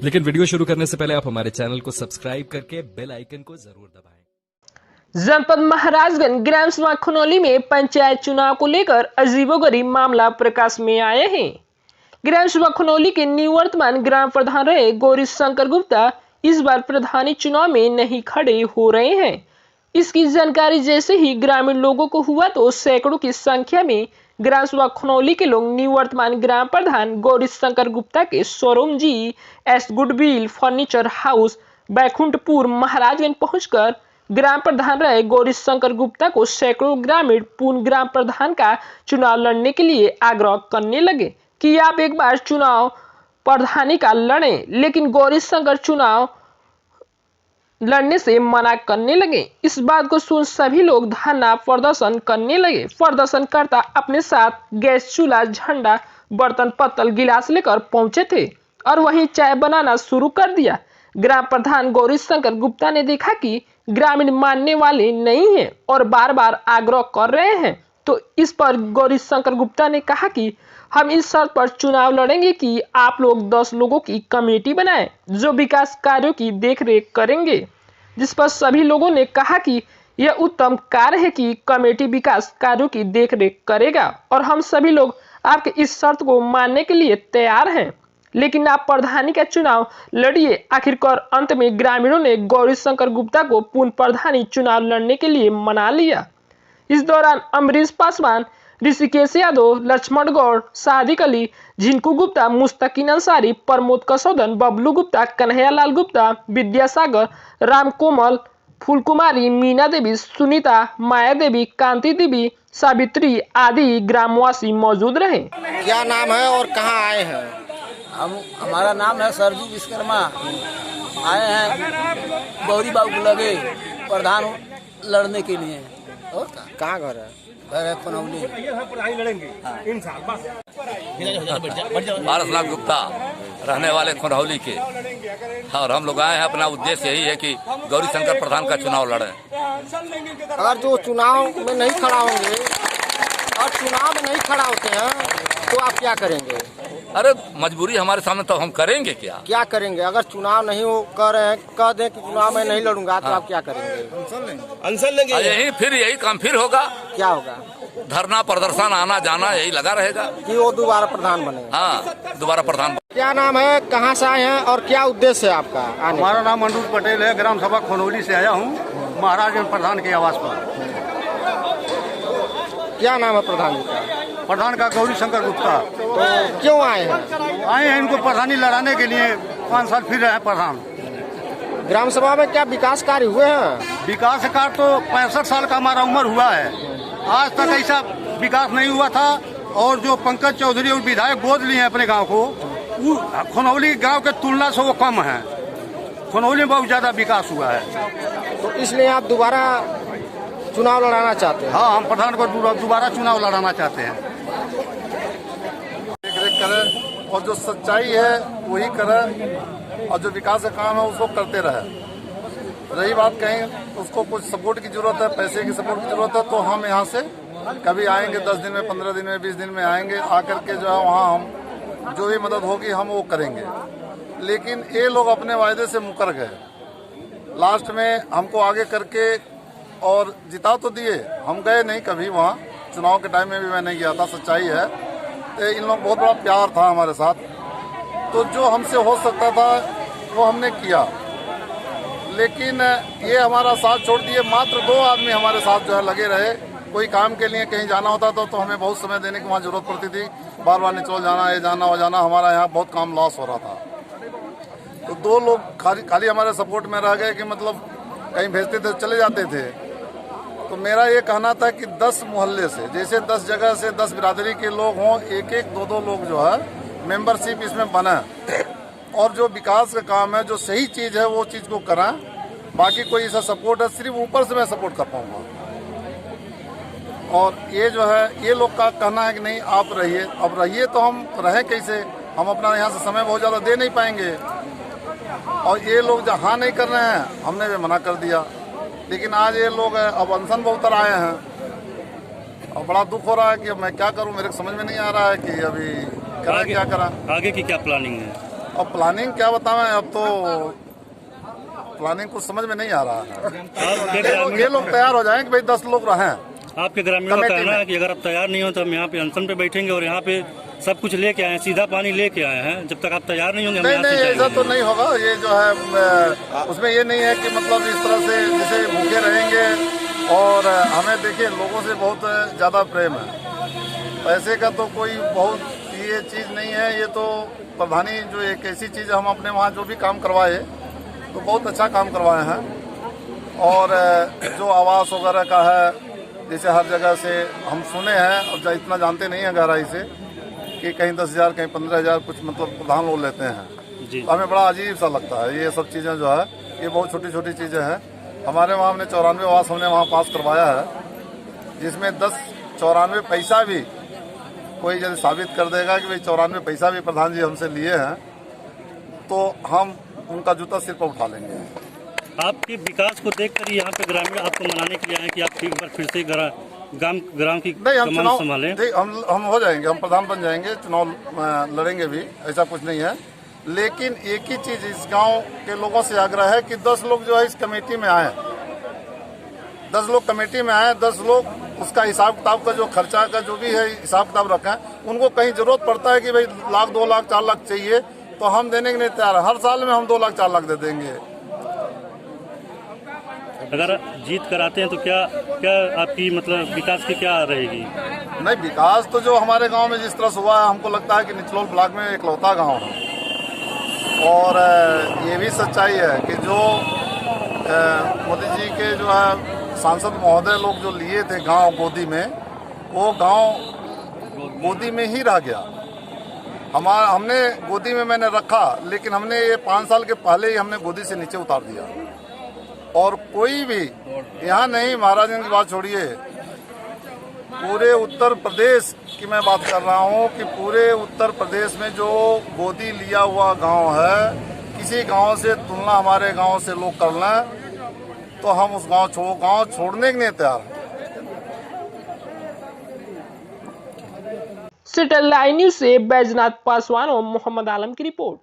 लेकिन वीडियो शुरू करने से पहले आप हमारे चैनल को सब्सक्राइब करके बेल आइकन को जरूर दबाएं। जनपद महाराजगंज ग्राम सभा खनौली में पंचायत चुनाव को लेकर अजीबोगरीब मामला प्रकाश में आया है। ग्राम सभा खनौली के निवर्तमान ग्राम प्रधान रहे गौरी शंकर गुप्ता इस बार प्रधानी चुनाव में नहीं खड़े हो रहे हैं। इसकी जानकारी जैसे ही ग्रामीण लोगों को हुआ तो सैकड़ों की संख्या में ग्राम सभा खनौली के लोग निवर्तमान ग्राम प्रधान गौरी शंकर गुप्ता के showroom G S goodwill furniture house Baikunthpur Maharajganj पहुंचकर ग्राम प्रधान रहे गौरी शंकर गुप्ता को सैकड़ों ग्रामीण पूर्ण ग्राम प्रधान का चुनाव लड़ने के लिए आग्रह करने लगे कि आप एक बार चुनाव प्रधानी का लड़ें, लेकिन गौरी शंकर चुनाव लड़ने से मना करने लगे। इस बात को सुन सभी लोग धरना प्रदर्शन करने लगे। प्रदर्शनकर्ता अपने साथ गैस चूल्हा झंडा बर्तन पत्तल गिलास लेकर पहुंचे थे और वहीं चाय बनाना शुरू कर दिया। ग्राम प्रधान गौरी शंकर गुप्ता ने देखा कि ग्रामीण मानने वाले नहीं हैं और बार बार आग्रह कर रहे हैं, तो इस पर गौरी शंकर गुप्ता ने कहा कि हम इस शर्त पर चुनाव लड़ेंगे कि आप लोग 10 लोगों की कमेटी बनाएं जो विकास कार्यों की देखरेख करेंगे। जिस पर सभी लोगों ने कहा कि यह उत्तम कार्य है कि कमेटी विकास कार्यों की देखरेख करेगा और हम सभी लोग आपके इस शर्त को मानने के लिए तैयार हैं, लेकिन आप प्रधानी का चुनाव लड़िए। आखिरकार अंत में ग्रामीणों ने गौरी शंकर गुप्ता को पूर्ण प्रधानी चुनाव लड़ने के लिए मना लिया। इस दौरान अमरीश पासवान, ऋषिकेश यादव, लक्ष्मण गौड़, सादिक अली, झिंकू गुप्ता, मुस्तकीन अंसारी, प्रमोद कसौदन, बबलू गुप्ता, कन्हैयालाल गुप्ता, विद्यासागर, राम कोमल, फूलकुमारी, मीना देवी, सुनीता, माया देवी, कांति देवी, सावित्री आदि ग्रामवासी मौजूद रहे। क्या नाम है और कहाँ आए हैं? हमारा नाम है सरजू विश्वकर्मा। आए हैं गौरी बाबू लगे प्रधान लड़ने के लिए। और कहाँ घर है? घर है खनौली। पारस लाल गुप्ता रहने वाले खनौली के, और हम लोग आए हैं, अपना उद्देश्य यही है कि गौरी शंकर प्रधान का चुनाव लड़ें। अगर जो चुनाव में नहीं खड़ा होंगे और चुनाव में नहीं खड़ा होते हैं तो आप क्या करेंगे? अरे मजबूरी हमारे सामने, तो हम करेंगे क्या करेंगे? अगर चुनाव नहीं हो कर रहे हैं, कह दें कि चुनाव में नहीं लड़ूंगा तो आप क्या करेंगे? आंसर लेंगे। यही काम फिर होगा। क्या होगा? धरना प्रदर्शन आना जाना यही लगा रहेगा कि वो दोबारा प्रधान बने। हाँ, दोबारा प्रधान। क्या नाम है, कहाँ से आए हैं और क्या उद्देश्य है आपका आने? हमारा नाम मंडूर पटेल है, ग्राम सभा खनौली से आया हूँ, महाराजगंज प्रधान के आवास पर। क्या नाम है प्रधान जी का? प्रधान का गौरी शंकर गुप्ता। तो क्यों आए हैं? आए हैं इनको प्रधानी लड़ाने के लिए। 5 साल फिर रहे हैं प्रधान। ग्राम सभा में क्या विकास कार्य हुए हैं? विकास कार्य तो 65 साल का हमारा उम्र हुआ है, आज तक ऐसा विकास नहीं हुआ था। और जो पंकज चौधरी और विधायक गोद लिए हैं अपने गांव को, खनौली गांव के तुलना से वो कम है। खनौली में बहुत ज्यादा विकास हुआ है, तो इसलिए आप दोबारा चुनाव लड़ाना चाहते हैं? हाँ, हम प्रधान को दोबारा चुनाव लड़ाना चाहते हैं। देख करें और जो सच्चाई है वही करें और जो विकास का काम है उसको करते रहे। रही बात कहीं उसको कुछ सपोर्ट की जरूरत है, पैसे की सपोर्ट की जरूरत है, तो हम यहाँ से कभी आएंगे 10 दिन में, 15 दिन में, 20 दिन में आएंगे। आकर के जो है वहाँ हम जो भी मदद होगी हम वो करेंगे। लेकिन ये लोग अपने वायदे से मुकर गए। लास्ट में हमको आगे करके और जिता तो दिए, हम गए नहीं कभी वहाँ। चुनाव के टाइम में भी मैं नहीं गया था, सच्चाई है। तो इन लोग बहुत बड़ा प्यार था हमारे साथ, तो जो हमसे हो सकता था वो हमने किया। लेकिन ये हमारा साथ छोड़ दिए। मात्र 2 आदमी हमारे साथ जो है लगे रहे। कोई काम के लिए कहीं जाना होता था तो हमें बहुत समय देने की वहाँ जरूरत पड़ती थी। बार बार निचोड़ जाना, ये जाना वो जाना, हमारा यहाँ बहुत काम लॉस हो रहा था। तो 2 लोग खाली हमारे सपोर्ट में रह गए कि मतलब कहीं भेजते थे चले जाते थे। तो मेरा ये कहना था कि 10 मोहल्ले से, जैसे 10 जगह से 10 बिरादरी के लोग हों, 1-1, 2-2 लोग जो है मेंबरशिप इसमें बना और जो विकास का काम है, जो सही चीज़ है वो चीज़ को करा। बाकी कोई ऐसा सपोर्ट है सिर्फ ऊपर से मैं सपोर्ट कर पाऊंगा। और ये जो है ये लोग का कहना है कि नहीं आप रहिए। अब रहिए तो हम रहें कैसे? हम अपना यहाँ से समय बहुत ज़्यादा दे नहीं पाएंगे। और ये लोग जहाँ नहीं कर रहे हैं, हमने भी मना कर दिया। लेकिन आज ये लोग अब अनशन पर उतर आए हैं और बड़ा दुख हो रहा है कि अब मैं क्या करूं, मेरे को समझ में नहीं आ रहा है कि अभी करा क्या करा। आगे की क्या प्लानिंग है? अब प्लानिंग क्या बताएं, अब तो प्लानिंग कुछ समझ में नहीं आ रहा है। ये लोग तैयार हो जाएं कि भाई 10 लोग रहें। आपके ग्रामीणों का कहना है कि अगर आप तैयार नहीं हो तो हम यहाँ पे अनशन पे बैठेंगे और यहाँ पे सब कुछ लेके आए हैं, सीधा पानी लेके आए हैं। जब तक आप तैयार नहीं होंगे हम नहीं यहाँ से नहीं, ऐसा जाएंगे। तो नहीं होगा। ये जो है उसमें ये नहीं है कि मतलब इस तरह से जैसे भूखे रहेंगे। और हमें देखिए लोगों से बहुत ज़्यादा प्रेम है, पैसे का तो कोई बहुत ये चीज़ नहीं है। ये तो प्रधानी जो एक ऐसी चीज़ हम अपने वहाँ जो भी काम करवाए तो बहुत अच्छा काम करवाए हैं। और जो आवास वगैरह का है, जैसे हर जगह से हम सुने हैं, अब इतना जानते नहीं हैं गहराई से, कि कहीं 10,000 कहीं 15,000 कुछ मतलब प्रधान लोग लेते हैं। जी। तो हमें बड़ा अजीब सा लगता है। ये सब चीज़ें जो है ये बहुत छोटी छोटी चीज़ें हैं। हमारे वहाँ हमने 94 आवास हमने वहाँ पास करवाया है, जिसमें 94 पैसा भी कोई यदि साबित कर देगा कि भाई 94 पैसा भी प्रधान जी हमसे लिए हैं तो हम उनका जूता सिर पर उठा लेंगे। आपके विकास को देखकर यहाँ पे ग्रामीण आपको मनाने के लिए आए कि आप एक बार फिर से ग्राम की नहीं, हम कमान चुनाव संभालें। हम हो जाएंगे, हम प्रधान बन जाएंगे, चुनाव लड़ेंगे भी, ऐसा कुछ नहीं है। लेकिन एक ही चीज़ इस गांव के लोगों से आग्रह है कि 10 लोग जो है इस कमेटी में आए, 10 लोग कमेटी में आए, 10 लोग उसका हिसाब किताब का जो खर्चा का जो भी है हिसाब किताब रखें। उनको कहीं जरूरत पड़ता है कि भाई लाख 2 लाख 4 लाख चाहिए तो हम देने के लिए तैयार है। हर साल में हम 2 लाख 4 लाख दे देंगे। अगर जीत कर आते हैं तो क्या क्या आपकी मतलब विकास की क्या रहेगी? नहीं, विकास तो जो हमारे गांव में जिस तरह से हुआ है, हमको लगता है कि निचलोल ब्लॉक में इकलौता गांव है। और ये भी सच्चाई है कि जो मोदी जी के जो है सांसद महोदय लोग जो लिए थे गांव गोदी में, वो गांव गोदी में ही रह गया। हमने गोदी में मैंने रखा, लेकिन हमने ये 5 साल के पहले ही हमने गोदी से नीचे उतार दिया। और कोई भी यहाँ नहीं, महाराजगंज की बात छोड़िए, पूरे उत्तर प्रदेश की मैं बात कर रहा हूँ कि पूरे उत्तर प्रदेश में जो गोदी लिया हुआ गांव है, किसी गांव से तुलना हमारे गांव से लोग कर लें तो हम उस गांव छोड़ने के लिए तैयार हैं। सेटेलाइट न्यूज से बैजनाथ पासवान और मोहम्मद आलम की रिपोर्ट।